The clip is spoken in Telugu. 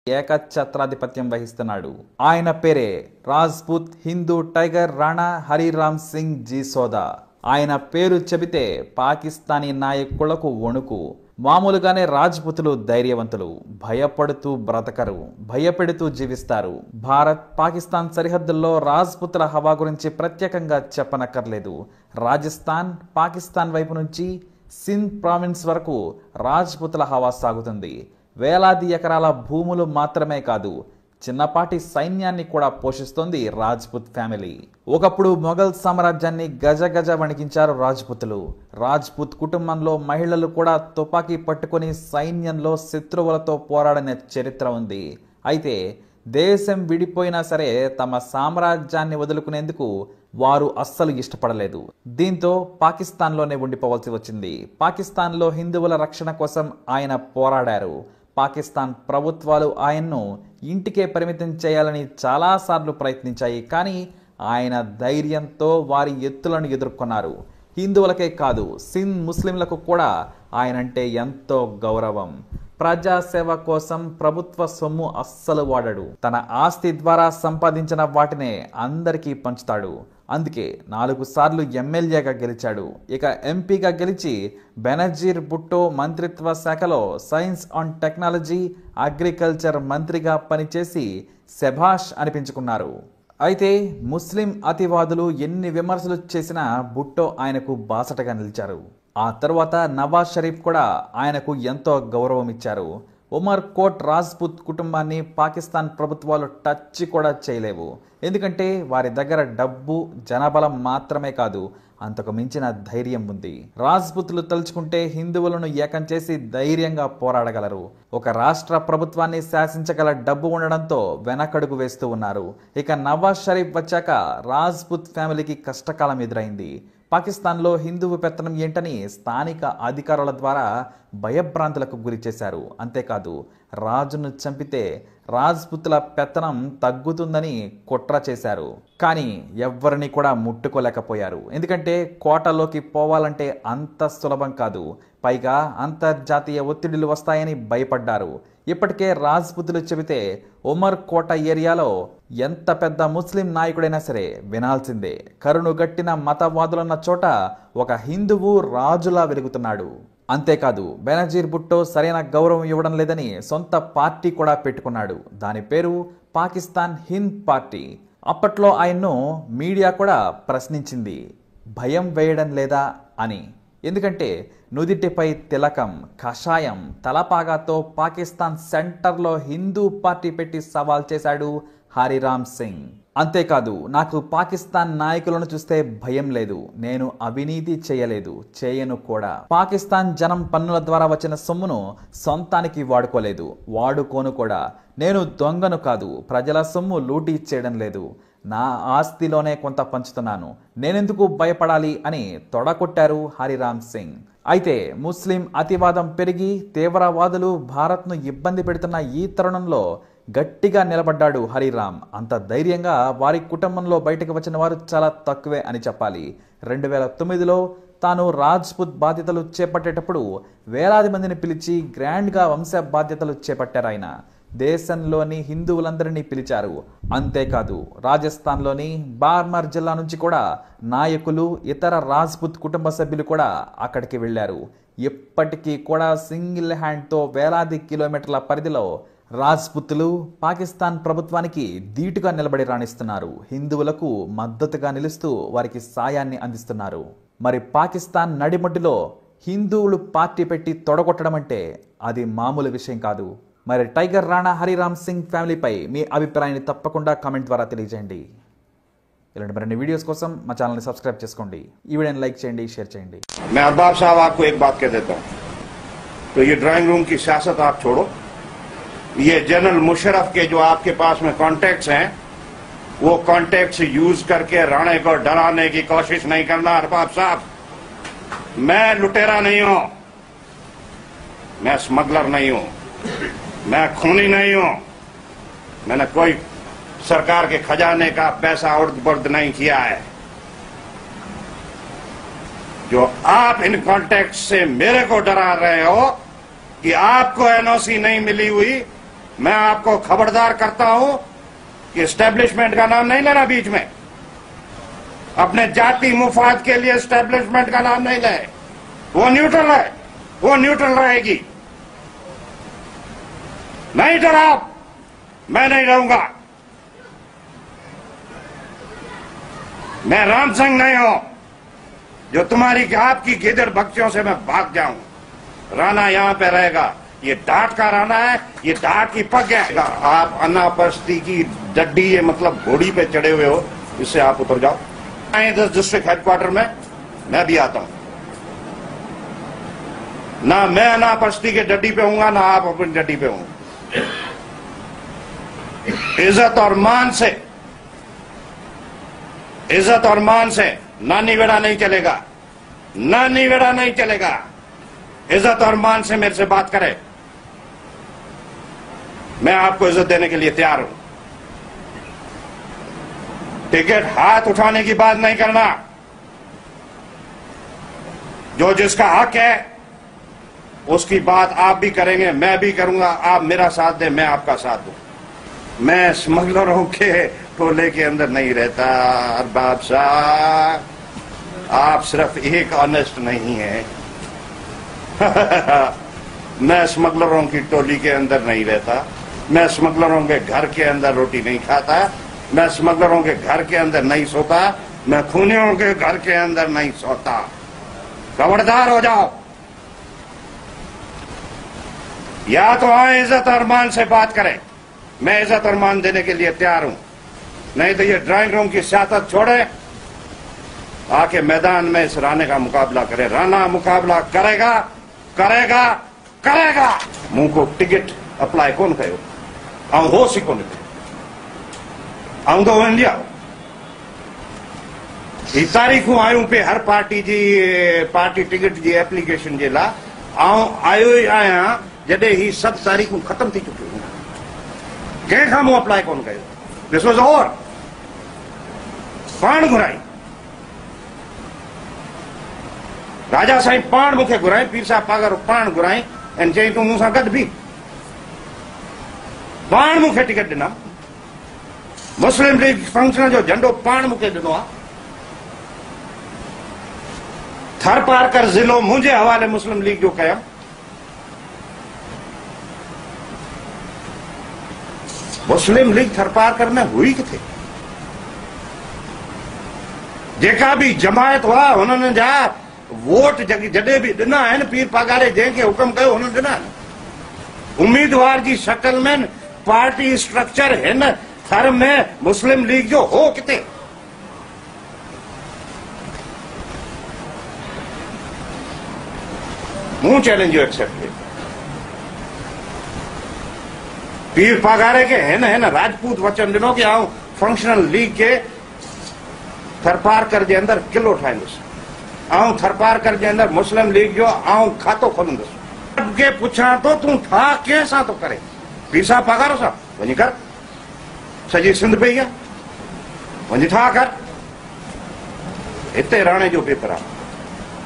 ఏకఛత్రాధిపత్యం వహిస్తున్నాడు. ఆయన పేరే రాజ్పుత్ హిందూ టైగర్ రాణా హరిరామ్ సింగ్ జీ సోదా. ఆయన పేరు చెబితే పాకిస్తానీ నాయకులకు వణుకు. మామూలుగానే రాజ్పుతులు ధైర్యవంతులు, భయపడుతూ బ్రతకరు, భయపెడుతూ జీవిస్తారు. భారత్ పాకిస్తాన్ సరిహద్దుల్లో రాజ్పుతుల హవా గురించి ప్రత్యేకంగా చెప్పనక్కర్లేదు. రాజస్థాన్ పాకిస్తాన్ వైపు నుంచి సింధ్ ప్రావిన్స్ వరకు రాజ్పుతుల హవా సాగుతుంది. వేలాది ఎకరాల భూములు మాత్రమే కాదు, చిన్నపాటి సైన్యాన్ని కూడా పోషిస్తోంది రాజ్పుత్ ఫ్యామిలీ. ఒకప్పుడు మొఘల్ సామ్రాజ్యాన్ని గజగజ వణికించారు రాజ్పుతులు. రాజ్పుత్ కుటుంబంలో మహిళలు కూడా తుపాకీ పట్టుకుని సైన్యంలో శత్రువులతో పోరాడిన చరిత్ర ఉంది. అయితే దేశం విడిపోయినా సరే తమ సామ్రాజ్యాన్ని వదులుకునేందుకు వారు అస్సలు ఇష్టపడలేదు. దీంతో పాకిస్తాన్లోనే ఉండిపోవాల్సి వచ్చింది. పాకిస్తాన్లో హిందువుల రక్షణ కోసం ఆయన పోరాడారు. పాకిస్తాన్ ప్రభుత్వాలు ఆయన్ను ఇంటికే పరిమితం చేయాలని చాలాసార్లు ప్రయత్నించాయి. కానీ ఆయన ధైర్యంతో వారి ఎత్తులను ఎదుర్కొన్నారు. హిందువులకే కాదు, సింధ్ ముస్లింలకు కూడా ఆయనంటే ఎంతో గౌరవం. ప్రజాసేవ కోసం ప్రభుత్వ సొమ్ము అస్సలు వాడడు. తన ఆస్తి ద్వారా సంపాదించిన వాటినే అందరికీ పంచుతాడు. అందుకే 4 సార్లు ఎమ్మెల్యేగా గెలిచాడు. ఇక ఎంపీగా గెలిచి బెనజీర్ భుట్టో మంత్రిత్వ శాఖలో సైన్స్ అండ్ టెక్నాలజీ, అగ్రికల్చర్ మంత్రిగా పనిచేసి శభాష్ అనిపించుకున్నారు. అయితే ముస్లిం అతివాదులు ఎన్ని విమర్శలు చేసినా భుట్టో ఆయనకు బాసటగా నిలిచారు. ఆ తర్వాత నవాజ్ షరీఫ్ కూడా ఆయనకు ఎంతో గౌరవం ఇచ్చారు. ఉమర్ కోట్ రాజ్పుత్ కుటుంబాన్ని పాకిస్తాన్ ప్రభుత్వాలు టచ్ కూడా చేయలేవు. ఎందుకంటే వారి దగ్గర డబ్బు, జనబలం మాత్రమే కాదు, అంతకు మించిన ధైర్యం ఉంది. రాజ్పుతులు తలుచుకుంటే హిందువులను ఏకం చేసి ధైర్యంగా పోరాడగలరు. ఒక రాష్ట్ర ప్రభుత్వాన్ని శాసించగల డబ్బు ఉండడంతో వెనకడుగు వేస్తూ ఉన్నారు. ఇక నవాజ్ షరీఫ్ వచ్చాక రాజ్పుత్ ఫ్యామిలీకి కష్టకాలం ఎదురైంది. పాకిస్తాన్లో హిందువు పెత్తనం ఏంటని స్థానిక అధికారుల ద్వారా భయభ్రాంతులకు గురి చేశారు. అంతేకాదు రాజును చంపితే రాజ్పుతుల పెత్తనం తగ్గుతుందని కుట్ర చేశారు. కానీ ఎవ్వరిని కూడా ముట్టుకోలేకపోయారు. ఎందుకంటే కోటలోకి పోవాలంటే అంత సులభం కాదు. పైగా అంతర్జాతీయ ఒత్తిడులు వస్తాయని భయపడ్డారు. ఇప్పటికే రాజ్పుతులు చెబితే ఉమర్ కోట ఏరియాలో ఎంత పెద్ద ముస్లిం నాయకుడైనా సరే వినాల్సిందే. కరుణుగట్టిన మతవాదులున్న చోట ఒక హిందువు రాజులా వెలుగుతున్నాడు. అంతేకాదు బెనజీర్ భుట్టో సరైన గౌరవం ఇవ్వడం లేదని సొంత పార్టీ కూడా పెట్టుకున్నాడు. దాని పేరు పాకిస్తాన్ హింద్ పార్టీ. అప్పట్లో ఆయన్ను మీడియా కూడా ప్రశ్నించింది, భయం వేయడం లేదా అని. ఎందుకంటే నుదిటిపై తిలకం, కషాయం, తలపాగాతో పాకిస్తాన్ సెంటర్లో హిందూ పార్టీ పెట్టి సవాల్ చేశాడు హరిరామ్ సింగ్. అంతేకాదు నాకు పాకిస్తాన్ నాయకులను చూస్తే భయం లేదు, నేను అవినీతి చేయలేదు, చేయను కూడా. పాకిస్తాన్ జనం పన్నుల ద్వారా వచ్చిన సొమ్మును సొంతానికి వాడుకోలేదు, వాడుకోను కూడా. నేను దొంగను కాదు, ప్రజల సొమ్ము లూటీ చేయడం లేదు, నా ఆస్తిలోనే కొంత పంచుతున్నాను, నేనెందుకు భయపడాలి అని తొడగొట్టారు హరిరామ్ సింగ్. అయితే ముస్లిం అతివాదం పెరిగి తీవ్రవాదులు భారత్ను ఇబ్బంది పెడుతున్న ఈ తరుణంలో గట్టిగా నిలబడ్డాడు హరిరామ్. అంత ధైర్యంగా వారి కుటుంబంలో బయటకు వచ్చిన వారు చాలా తక్కువే అని చెప్పాలి. 2009లో తాను రాజ్పుత్ బాధ్యతలు చేపట్టేటప్పుడు వేలాది మందిని పిలిచి గ్రాండ్గా వంశ బాధ్యతలు చేపట్టారు ఆయన. దేశంలోని హిందువులందరినీ పిలిచారు. అంతేకాదు రాజస్థాన్లోని బార్మర్ జిల్లా నుంచి కూడా నాయకులు, ఇతర రాజ్పుత్ కుటుంబ సభ్యులు కూడా అక్కడికి వెళ్లారు. ఇప్పటికీ కూడా సింగిల్ హ్యాండ్తో వేలాది కిలోమీటర్ల పరిధిలో రాజ్పుతులు పాకిస్తాన్ ప్రభుత్వానికి ధీటుగా నిలబడి రాణిస్తున్నారు. హిందువులకు మద్దతుగా నిలుస్తూ వారికి సాయాన్ని అందిస్తున్నారు. మరి పాకిస్తాన్ నడిమొడ్డులో హిందువులు పార్టీ పెట్టి తొడగొట్టడం అంటే అది మామూలు విషయం కాదు. మరి టైగర్ రాణా హరిరామ్ సింగ్ ఫ్యామిలీపై మీ అభిప్రాయాన్ని తప్పకుండా కామెంట్ ద్వారా తెలియజేయండి. ఇలాంటి మరిన్ని వీడియోస్ కోసం మా ఛానల్ని సబ్స్క్రైబ్ చేసుకోండి. ఈ వీడియోని లైక్ చేయండి, షేర్ చేయండి. मैं अरबाब साहब आपको एक बात कह देता हूं, तो ये ड्राइंग रूम की सियासत आप छोड़ो. ये जनरल मुशर्रफ के जो आपके पास में कॉन्टैक्ट्स हैं, वो कॉन्टैक्ट्स यूज करके राणे को डराने की कोशिश नहीं करना. अरबाब साहब, मैं लुटेरा नहीं हूं, मैं स्मगलर नहीं हूं, मैं खूनी नहीं हूं, मैंने कोई सरकार के खजाने का पैसा उर्द बुर्द नहीं किया है. जो आप इन कॉन्टैक्ट से मेरे को डरा रहे हो कि आपको एनओसी नहीं मिली हुई, मैं आपको खबरदार करता हूं कि एस्टेब्लिशमेंट का नाम नहीं लेना बीच में। अपने जाति मुफाद के लिए एस्टेब्लिशमेंट का नाम नहीं ले। वो न्यूट्रल है, वो न्यूट्रल रहेगी। नहीं डराओ, मैं नहीं रहूंगा। मैं राम सिंह नहीं हूं जो तुम्हारी आपकी गिदड़ बच्चों से मैं भाग जाऊं। राणा यहां पे रहेगा। ये डांट का राणा है, ये डांट की पग है। आप अनापस्ती की डड्डी, ये मतलब घोड़ी पे चढ़े हुए हो, इससे आप उतर जाओ। डिस्ट्रिक्ट हेडक्वार्टर में मैं भी आता हूं। ना मैं अनापस्ती के डड्डी पे हूंगा, ना आप अपनी डड्डी पे होंगे। इज्जत और मान से, इज्जत और मान से नानी बेड़ा नहीं चलेगा, नानी बेड़ा नहीं चलेगा। इज्जत और मान से मेरे से बात करे। मैं आपको इज्जत देने के लिए तैयार हूं। टिकट हाथ उठाने की बात नहीं करना। जो जिसका हक है उसकी बात आप भी करेंगे, मैं भी करूंगा। आप मेरा साथ दें, मैं आपका साथ दूं। मैं स्मगलरों के टोले के अंदर नहीं रहता अरबाब साहब। आप सिर्फ एक ऑनेस्ट नहीं है। मैं स्मगलरों की टोली के अंदर नहीं रहता। मैं स्मगलरों के घर के अंदर रोटी नहीं खाता। मैं स्मगलरों के घर के अंदर नहीं सोता। मैं खूनियों के घर के अंदर नहीं सोता। खबरदार हो जाओ। या तो आए इज्जत और मान से बात करें, मैं इज्जत और मान देने के लिए तैयार हूं। नहीं तो ये ड्राइंग रूम की सियासत छोड़े, आके मैदान में इस राणे का मुकाबला करे। राणा मुकाबला करेगा, करेगा, करेगा। मुंह को टिकट अप्लाई कौन कयो? आऊं हो सी कोन आऊं तो इंडिया ही तारीखूं आयूं पे हर पार्टी जी पार्टी टिकट जी एप्लीकेशन जे ला आऊं आयो ही आया जडे ही सब तारीखूं खत्म थी चुकियूं। कंहिंखां मूं अप्लाई कोन कयो। This was over. पाण घुराई राजा साईं, पाण मूंखे घुराई। पीर साहब पागर पाण घुराई ऐं चई तूं मूंसां गॾु बि। पाण मूंखे टिकट ॾिना। मुस्लिम लीग फंक्शन जो झंडो पाण मूंखे ॾिनो आहे। थरपारकर ज़िलो मुंहिंजे हवाले मुस्लिम लीग जो कयमि। मुस्लिम लीग थरपारकर में हुई किथे? जेका भी जमायत हुआ हुननि जा वोट जॾहिं बि ॾिना आहिनि, पीर पागारे जंहिंखे हुकम कयो हुननि ॾिना आहिनि। उम्मीदवार जी शक्ल में पार्टी स्ट्रक्चर हिन थर में मुस्लिम लीग जो हो किथे? मूं चैलेंज जो एक्सेप्ट कयो। पीर पागारे के हिन राजपूत वचन ॾिनो कि आऊं फंक्शनल लीग के थरपारकर जे अंदर किलो ठाहींदुसि। आऊं थरपारकर जे अंदर मुस्लिम लीग जो आऊं खातो खोलंदुसि। के पुछां तो तूं ठा कंहिंसां थो करे? पीर साहब पागारो सां वञी कर। सॼी सिंध पई आहे, वञी ठा कर। हिते राणे जो पेपर आहे।